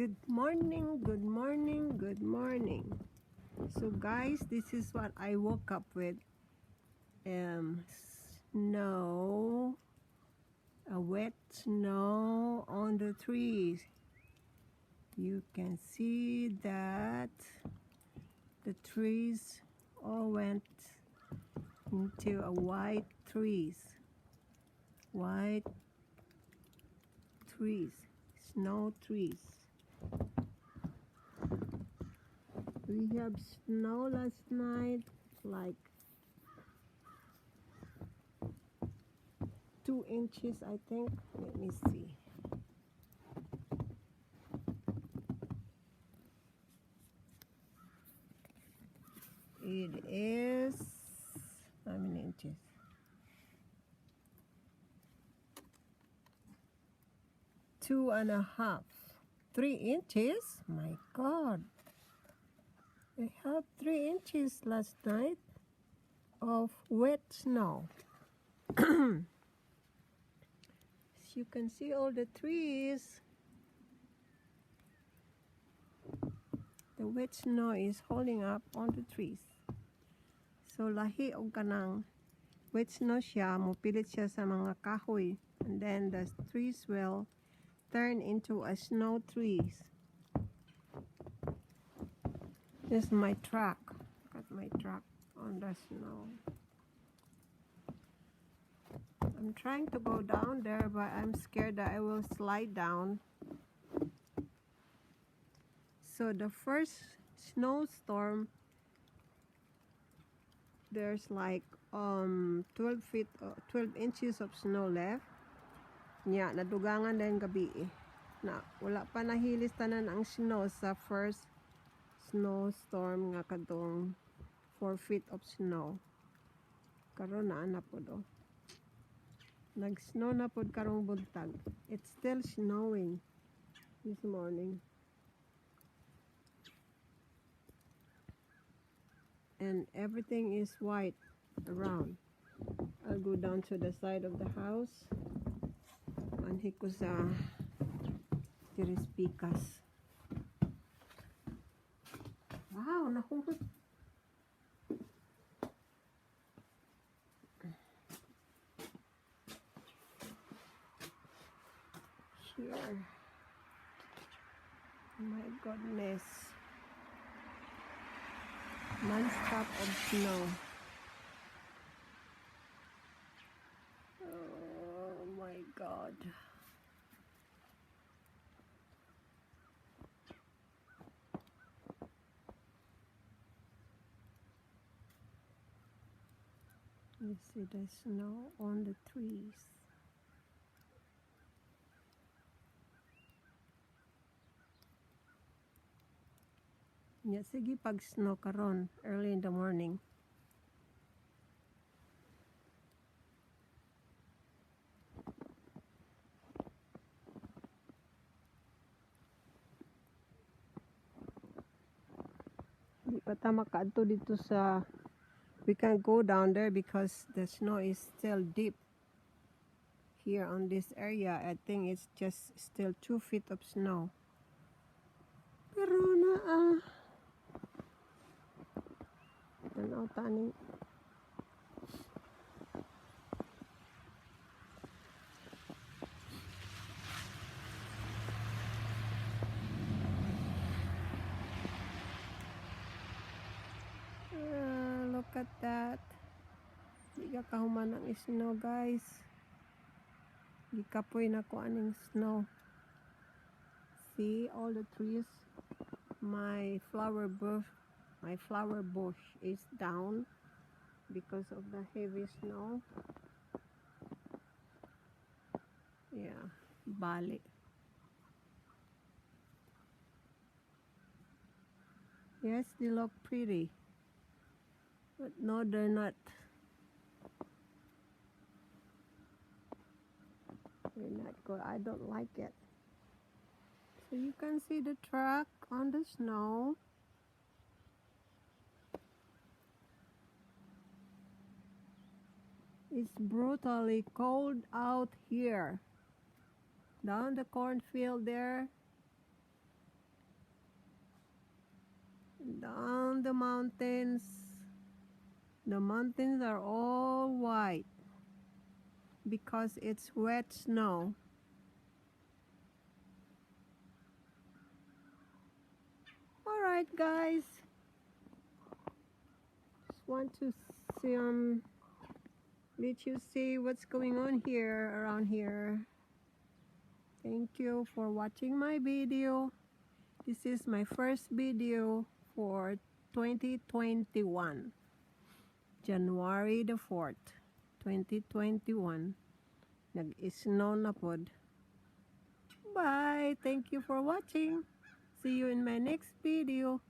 Good morning, good morning, good morning. So guys, this is what I woke up with. Snow, a wet snow on the trees. You can see that the trees all went into a white trees. White trees, snow trees. We have snow last night, like 2 inches, I think. Let me see. It is how many inches? 2.5, 3 inches. My God, we have 3 inches last night of wet snow. As you can see, all the trees, the wet snow is holding up on the trees. So lahi og kanang wet snow siya, mupilit siya sa mga kahoy, and then the trees will turn into a snow trees. This is my truck. Got my truck on the snow. I'm trying to go down there, but I'm scared that I will slide down. So the first snowstorm, there's like 12 inches of snow left. Nya nadugangan din gabi na wala pa nahilis tanan ang snow sa first snowstorm nga kadtong 4 feet of snow. Karon na po do. Nag-snow na po karong buntag. It's still snowing this morning. And everything is white around. I'll go down to the side of the house. Manhi ko sa tirispikas. Wow, nahulog. Here. My goodness. Non-stop of snow. Oh my God. You see the snow on the trees. Yeah, sige pag snow karon early in the morning. Di pa ta makaadto dito sa, we can't go down there because the snow is still deep. Here on this area, I think it's just still 2 feet of snow. Pero tanaw taning look at that. Di ka kahuman ang snow, guys. Gikapoy na ko aning snow. See all the trees. My flower bush is down because of the heavy snow. Yeah, bali. Yes, they look pretty, but no, they're not. They're not good. I don't like it. So you can see the truck on the snow. It's brutally cold out here. Down the cornfield there, Down the mountains. The mountains are all white because it's wet snow. Alright guys, just want to see, let you see what's going on here around here. Thank you for watching my video. This is my first video for 2021, January the 4th, 2021. Nag-snow na pod. Bye! Thank you for watching. See you in my next video.